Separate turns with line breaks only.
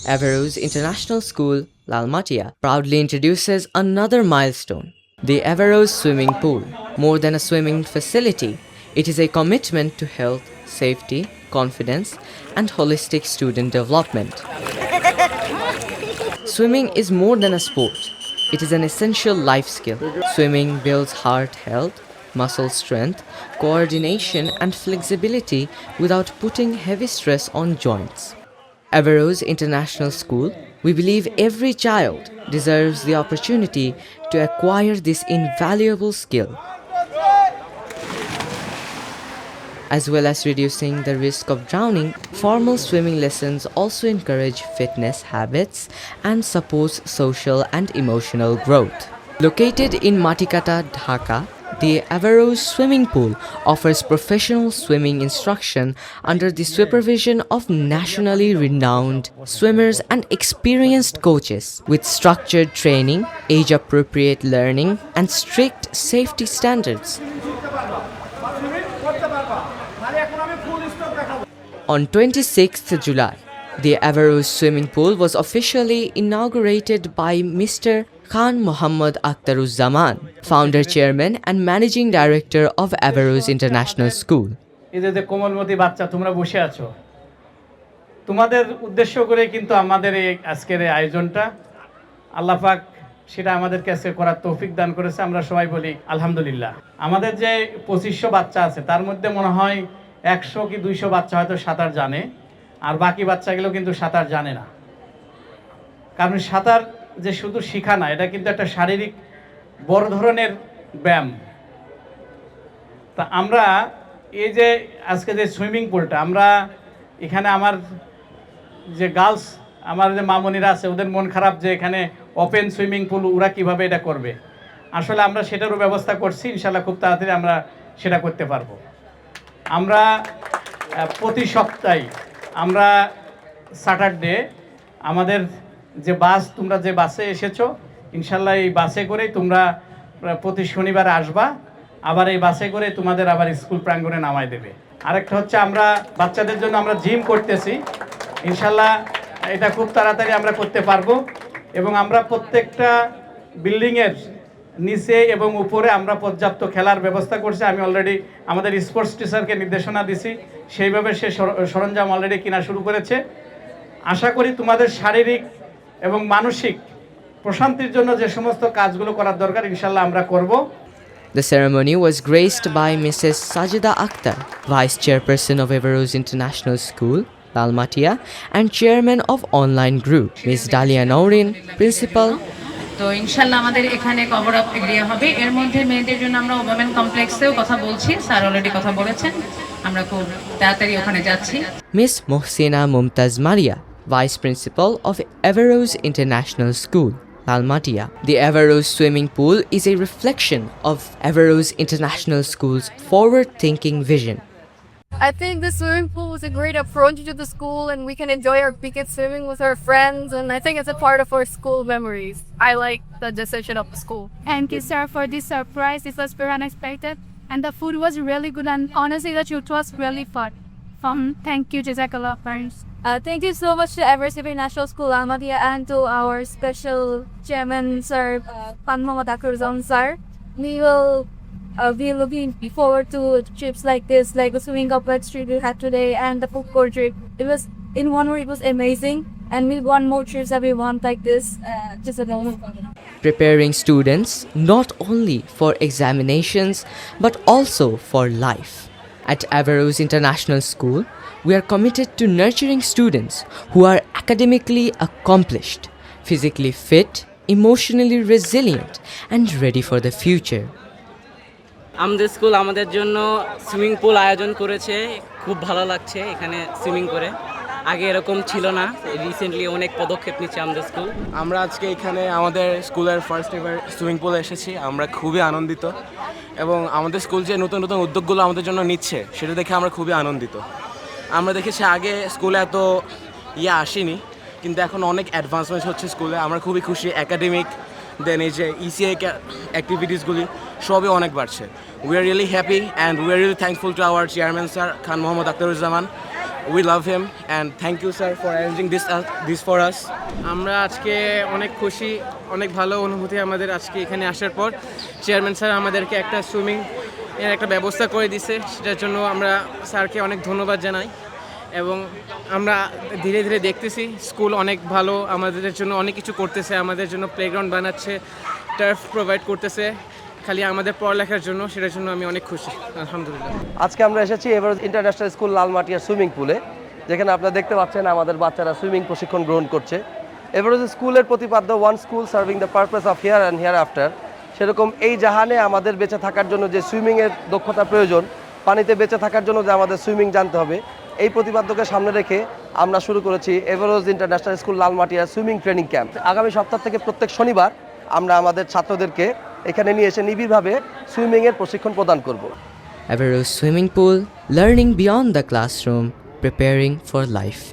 Averroes International School, Lalmatia, proudly introduces another milestone, the Averroes Swimming Pool. More than a swimming facility, it is a commitment to health, safety, confidence, and holistic student development. Swimming is more than a sport. It is an essential life skill. Swimming builds heart health, muscle strength, coordination, and flexibility without putting heavy stress on joints. Averroes International School, we believe every child deserves the opportunity to acquire this invaluable skill, as well as reducing the risk of drowning. Formal swimming lessons also encourage fitness habits and supports social and emotional growth. Located in Matikata, Dhaka, the Averroes Swimming Pool offers professional swimming instruction under the supervision of nationally renowned swimmers and experienced coaches, with structured training, age-appropriate learning, and strict safety standards. On 26th July, the Averroes Swimming Pool was officially inaugurated by Mr. Khan Muhammad Akhtaruzzaman, founder, chairman, and managing director of Averroes International School.
এই যে কোমলমতি বাচ্চা তোমরা বসে আছো, তোমাদের উদ্দেশ্য করে কিন্তু আমাদের এই আজকের এই আয়োজনটা, আল্লাহ পাক সেটা আমাদেরকে আজকে করার তৌফিক দান করেছে। আমরা সবাই বলি আলহামদুলিল্লাহ। আমাদের যে 2500 বাচ্চা আছে তার মধ্যে মনে হয় 100 কি 200 বাচ্চা হয়তো সাঁতার জানে, আর বাকি বাচ্চাগুলো কিন্তু সাঁতার জানে না। কারণ সাঁতার যে শুধু শেখা না, এটা কিন্তু একটা শারীরিক বড় ধরনের ব্যায়াম। তা আমরা এই যে আজকে যে সুইমিং পুলটা, আমরা এখানে আমার যে গার্লস, আমার যে মামনিরা আছে, ওদের মন খারাপ যে এখানে ওপেন সুইমিং পুল ওরা কীভাবে এটা করবে। আসলে আমরা সেটারও ব্যবস্থা করছি, ইনশাল্লাহ খুব তাড়াতাড়ি আমরা সেটা করতে পারবো। আমরা প্রতি সপ্তাহে আমরা স্যাটারডে আমাদের যে বাস, তোমরা যে বাসে এসেছো, ইনশাল্লাহ এই বাসে করেই তোমরা প্রতি শনিবারে আসবা, আবার এই বাসে করে তোমাদের আবার স্কুল প্রাঙ্গণে নামাই দেবে। আরেকটা হচ্ছে আমরা বাচ্চাদের জন্য আমরা জিম করতেছি, ইনশাল্লাহ এটা খুব তাড়াতাড়ি আমরা করতে পারবো। এবং আমরা প্রত্যেকটা বিল্ডিংয়ের নিচে এবং উপরে আমরা পর্যাপ্ত খেলার ব্যবস্থা করছি। আমি অলরেডি আমাদের স্পোর্টস টিচারকে নির্দেশনা দিছি, সেইভাবে সে সরঞ্জাম অলরেডি কেনা শুরু করেছে। আশা করি তোমাদের শারীরিক এবং মানসিক প্রশান্তির জন্য যে সমস্ত কাজগুলো করার দরকার, ইনশাল্লাহ আমরা করব।
The ceremony was graced by Mrs. Sajida Akhtar, Vice Chairperson of Averroes International School, Lalmatia, and Chairman of Online Group, Ms. Dalia Nourin, Principal.
তো ইনশাল্লাহ আমাদের এখানে কভার আপ এরিয়া হবে। এর মধ্যে মেয়েদের জন্য আমরা ওমেন কমপ্লেক্সেও কথা বলছি, স্যার অলরেডি কথা বলেছেন, আমরা খুব তাড়াতাড়ি ওখানে যাচ্ছি।
Ms. Mohsina Mumtaz Maria, Vice Principal of Averroes International School, Lalmatia. The Averroes Swimming Pool is a reflection of Averroes International School's forward-thinking vision.
I think the swimming pool was a great approach to the school, and we can enjoy our weekend swimming with our friends, and I think it's a part of our school memories. I like the decision of the school.
Thank you, sir, for this surprise. This was very unexpected, and the food was really good, and honestly, the shoot was really fun. Thank you, Jazakallah, friends.
Thank you so much to Everest International School, Ahmadiyya, and to our special chairman, Sir Khan Muhammad Akhtaruzzaman, sir. We will be looking forward to trips like this, like the swimming complex trip we had today and the food court trip. It was, in one word, it was amazing, and we want more trips that we want like this. Just a moment.
Preparing students not only for examinations but also for life. At Averroes International School, we are committed to nurturing students who are academically accomplished, physically fit, emotionally resilient, and ready for the future.
আমাদের school আমাদের জন্য swimming pool আয়োজন করেছে, খুব ভালো লাগছে এখানে swimming করে। আগে এরকম ছিল না, রিসেন্টলি অনেক পদক্ষেপ নিচ্ছে আমাদের স্কুল।
আমরা আজকে এখানে আমাদের স্কুলের ফার্স্ট এভার সুইমিং পুলে এসেছি, আমরা খুবই আনন্দিত এবং আমাদের স্কুল যে নতুন নতুন উদ্যোগগুলো আমাদের জন্য নিচ্ছে সেটা দেখে আমরা খুবই আনন্দিত। আমরা দেখেছি আগে স্কুলে এত আসেনি, কিন্তু এখন অনেক অ্যাডভান্সমেন্ট হচ্ছে স্কুলে, আমরা খুবই খুশি। একাডেমিক দেন এই যে ইসিআই অ্যাক্টিভিটিসগুলি সবই অনেক বাড়ছে। We are really happy and we are really thankful to our chairman sir Khan Mohammad Akhtaruzzaman We love him and thank you sir for arranging this for us.
আমরা আজকে অনেক খুশি, অনেক ভালো অনুভূতি আমাদের আজকে এখানে আসার পর। চেয়ারম্যান স্যার আমাদেরকে একটা সুইমিং এর একটা ব্যবস্থা করে দিছে, সেটার জন্য আমরা স্যারকে অনেক ধন্যবাদ জানাই। এবং আমরা ধীরে ধীরে দেখতেছি স্কুল অনেক ভালো, আমাদের জন্য অনেক কিছু করতেছে, আমাদের জন্য প্লেগ্রাউন্ড বানাচ্ছে, টার্ফ প্রোভাইড করতেছে খালি আমাদের পড়ালেখার জন্য, সেটার জন্য আমি অনেক খুশি আলহামদুলিল্লাহ।
আজকে আমরা এসেছি এভারেজ ইন্টারন্যাশনাল স্কুল লালমাটিয়ার সুইমিং পুলে, যেখানে আপনারা দেখতে পাচ্ছেন আমাদের বাচ্চারা সুইমিং প্রশিক্ষণ গ্রহণ করছে। এভারেজ স্কুলের প্রতিপাদ্য one school serving the purpose of here and here after. সেরকম এই জাহানে আমাদের বেঁচে থাকার জন্য যে সুইমিংয়ের দক্ষতা প্রয়োজন, পানিতে বেঁচে থাকার জন্য যে আমাদের সুইমিং জানতে হবে, এই প্রতিপাদ্যকে সামনে রেখে আমরা শুরু করেছি এভারেজ ইন্টারন্যাশনাল স্কুল লালমাটিয়ার সুইমিং ট্রেনিং ক্যাম্প। আগামী সপ্তাহ থেকে প্রত্যেক শনিবার আমরা আমাদের ছাত্রদেরকে এখানে নিয়ে এসে নিবিড়ভাবে সুইমিংয়ের প্রশিক্ষণ প্রদান করব।
Averroes Swimming Pool, learning beyond the classroom, preparing for life.